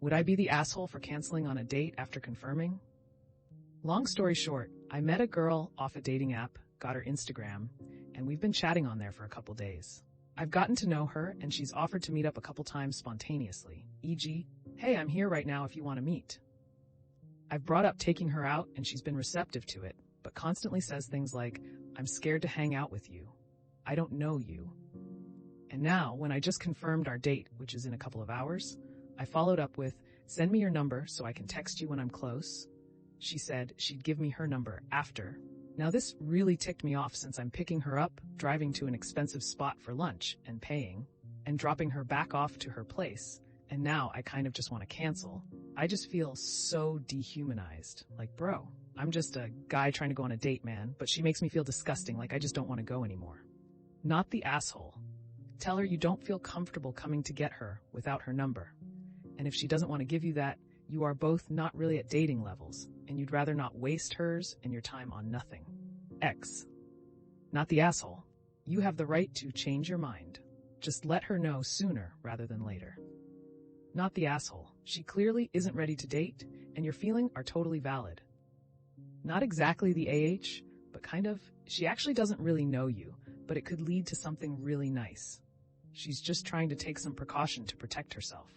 Would I be the asshole for canceling on a date after confirming? Long story short, I met a girl off a dating app, got her Instagram, and we've been chatting on there for a couple days. I've gotten to know her, and she's offered to meet up a couple times spontaneously, e.g., hey, I'm here right now if you want to meet. I've brought up taking her out, and she's been receptive to it, but constantly says things like, I'm scared to hang out with you. I don't know you. And now, when I just confirmed our date, which is in a couple of hours, I followed up with, send me your number so I can text you when I'm close. She said she'd give me her number after. Now this really ticked me off since I'm picking her up, driving to an expensive spot for lunch and paying, and dropping her back off to her place, and now I kind of just want to cancel. I just feel so dehumanized. Like, bro, I'm just a guy trying to go on a date, man, but she makes me feel disgusting, like I just don't want to go anymore. Not the asshole. Tell her you don't feel comfortable coming to get her without her number. And if she doesn't want to give you that, you are both not really at dating levels, and you'd rather not waste hers and your time on nothing. X. Not the asshole. You have the right to change your mind. Just let her know sooner rather than later. Not the asshole. She clearly isn't ready to date, and your feelings are totally valid. Not exactly the AH, but kind of. She actually doesn't really know you, but it could lead to something really nice. She's just trying to take some precaution to protect herself.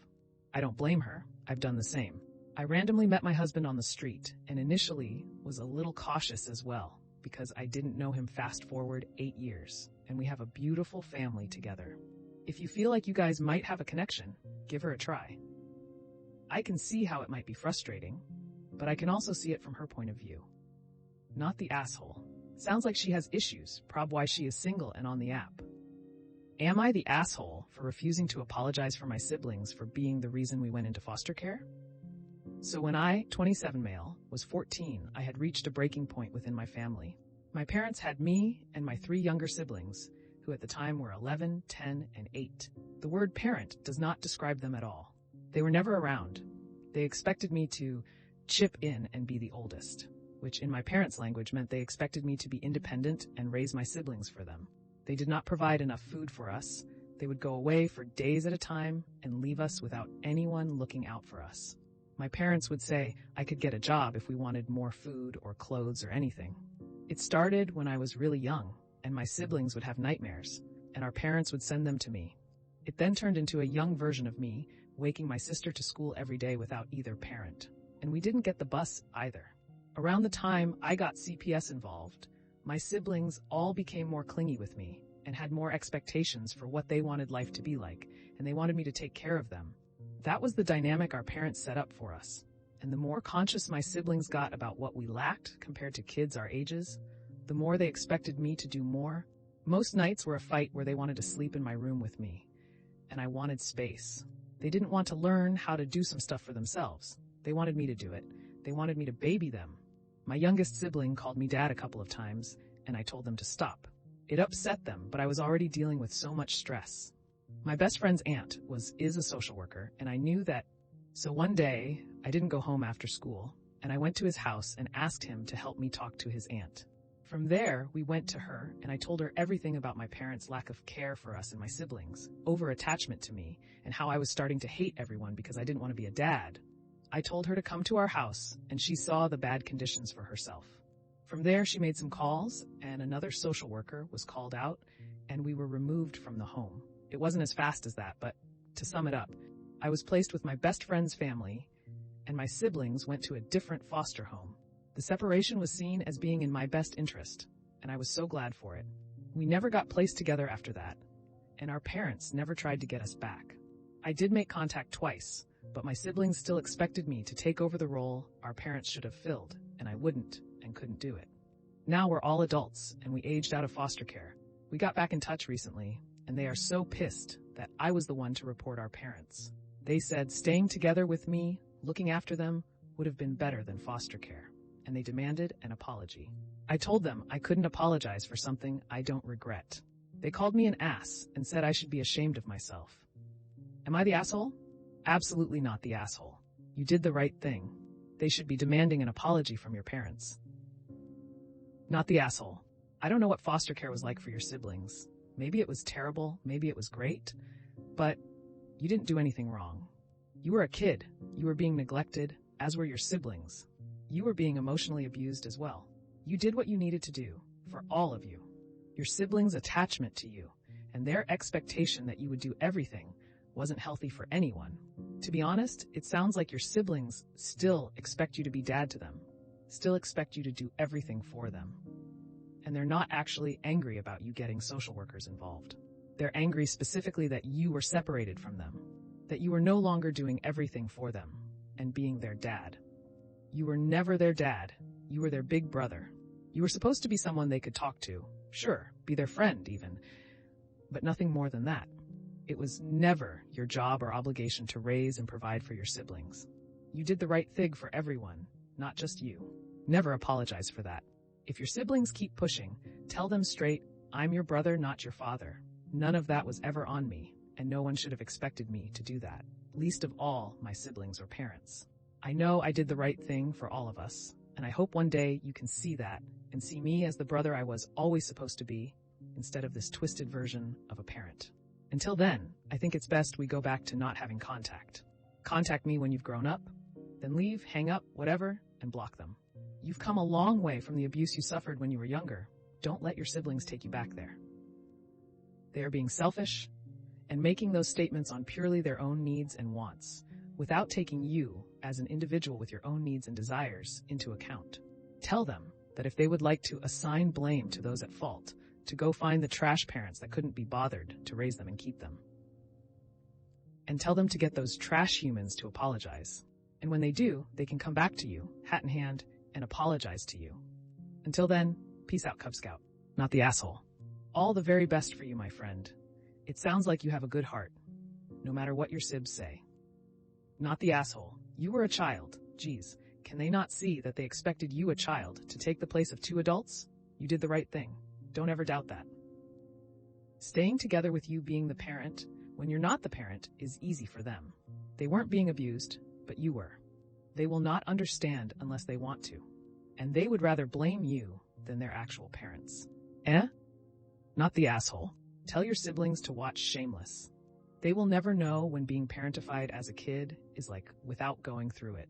I don't blame her. I've done the same. I randomly met my husband on the street, and initially was a little cautious as well, because I didn't know him fast forward 8 years, and we have a beautiful family together. If you feel like you guys might have a connection, give her a try. I can see how it might be frustrating, but I can also see it from her point of view. Not the asshole. Sounds like she has issues, prob why she is single and on the app. Am I the asshole for refusing to apologize for my siblings for being the reason we went into foster care? So when I, 27 male, was 14, I had reached a breaking point within my family. My parents had me and my 3 younger siblings, who at the time were 11, 10, and 8. The word parent does not describe them at all. They were never around. They expected me to chip in and be the oldest, which in my parents' language meant they expected me to be independent and raise my siblings for them. They did not provide enough food for us. They would go away for days at a time and leave us without anyone looking out for us. My parents would say I could get a job if we wanted more food or clothes or anything. It started when I was really young, and my siblings would have nightmares, and our parents would send them to me. It then turned into a young version of me, waking my sister to school every day without either parent. And we didn't get the bus either. Around the time I got CPS involved, my siblings all became more clingy with me and had more expectations for what they wanted life to be like, and they wanted me to take care of them. That was the dynamic our parents set up for us. And the more conscious my siblings got about what we lacked compared to kids our ages, the more they expected me to do more. Most nights were a fight where they wanted to sleep in my room with me, and I wanted space. They didn't want to learn how to do some stuff for themselves. They wanted me to do it. They wanted me to baby them. My youngest sibling called me dad a couple of times, and I told them to stop. It upset them, but I was already dealing with so much stress. My best friend's aunt is a social worker, and I knew that. So one day, I didn't go home after school, and I went to his house and asked him to help me talk to his aunt. From there, we went to her, and I told her everything about my parents' lack of care for us and my siblings, over-attachment to me, and how I was starting to hate everyone because I didn't want to be a dad. I told her to come to our house, and she saw the bad conditions for herself. From there, she made some calls, and another social worker was called out, and we were removed from the home. It wasn't as fast as that, but to sum it up, I was placed with my best friend's family, and my siblings went to a different foster home. The separation was seen as being in my best interest, and I was so glad for it. We never got placed together after that, and our parents never tried to get us back. I did make contact twice, but my siblings still expected me to take over the role our parents should have filled, and I wouldn't and couldn't do it. Now we're all adults, and we aged out of foster care. We got back in touch recently, and they are so pissed that I was the one to report our parents. They said staying together with me, looking after them, would have been better than foster care, and they demanded an apology. I told them I couldn't apologize for something I don't regret. They called me an ass and said I should be ashamed of myself. Am I the asshole? Absolutely not the asshole. You did the right thing. They should be demanding an apology from your parents. Not the asshole. I don't know what foster care was like for your siblings. Maybe it was terrible, maybe it was great, but you didn't do anything wrong. You were a kid. You were being neglected, as were your siblings. You were being emotionally abused as well. You did what you needed to do, for all of you. Your siblings' attachment to you, and their expectation that you would do everything, wasn't healthy for anyone. To be honest, it sounds like your siblings still expect you to be dad to them, still expect you to do everything for them. And they're not actually angry about you getting social workers involved. They're angry specifically that you were separated from them, that you were no longer doing everything for them and being their dad. You were never their dad. You were their big brother. You were supposed to be someone they could talk to, sure, be their friend even, but nothing more than that. It was never your job or obligation to raise and provide for your siblings. You did the right thing for everyone, not just you. Never apologize for that. If your siblings keep pushing, tell them straight, I'm your brother, not your father. None of that was ever on me, and no one should have expected me to do that, least of all my siblings or parents. I know I did the right thing for all of us, and I hope one day you can see that and see me as the brother I was always supposed to be, instead of this twisted version of a parent. Until then, I think it's best we go back to not having contact. Contact me when you've grown up, then leave, hang up, whatever, and block them. You've come a long way from the abuse you suffered when you were younger. Don't let your siblings take you back there. They are being selfish and making those statements on purely their own needs and wants, without taking you, as an individual with your own needs and desires, into account. Tell them that if they would like to assign blame to those at fault, to go find the trash parents that couldn't be bothered to raise them and keep them. And tell them to get those trash humans to apologize. And when they do, they can come back to you, hat in hand, and apologize to you. Until then, peace out, Cub Scout. Not the asshole. All the very best for you, my friend. It sounds like you have a good heart, no matter what your sibs say. Not the asshole. You were a child. Geez, can they not see that they expected you, a child, to take the place of two adults? You did the right thing. Don't ever doubt that. Staying together with you being the parent, when you're not the parent, is easy for them. They weren't being abused, but you were. They will not understand unless they want to, and they would rather blame you than their actual parents. Not the asshole. Tell your siblings to watch Shameless. They will never know when being parentified as a kid is like without going through it.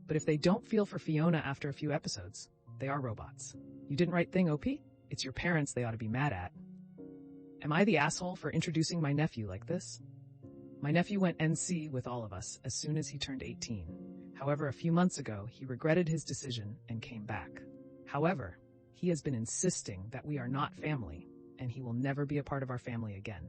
But if they don't feel for Fiona after a few episodes, they are robots. You didn't right thing, OP? It's your parents they ought to be mad at. Am I the asshole for introducing my nephew like this? My nephew went NC with all of us as soon as he turned 18. However, a few months ago, he regretted his decision and came back. However, he has been insisting that we are not family, and he will never be a part of our family again.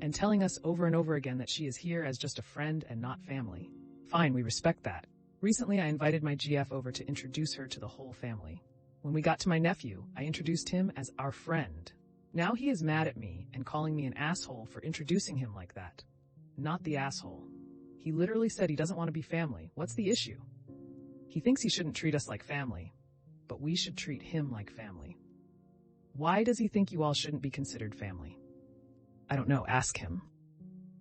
And telling us over and over again that she is here as just a friend and not family. Fine, we respect that. Recently, I invited my GF over to introduce her to the whole family. When we got to my nephew, I introduced him as our friend. Now he is mad at me and calling me an asshole for introducing him like that. Not the asshole. He literally said he doesn't want to be family. What's the issue? He thinks he shouldn't treat us like family, but we should treat him like family. Why does he think you all shouldn't be considered family? I don't know, ask him.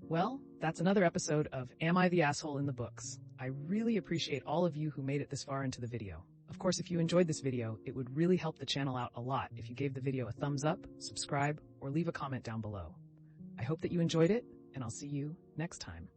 Well, that's another episode of Am I the Asshole in the books. I really appreciate all of you who made it this far into the video. Of course, if you enjoyed this video, it would really help the channel out a lot if you gave the video a thumbs up, subscribe, or leave a comment down below. I hope that you enjoyed it, and I'll see you next time.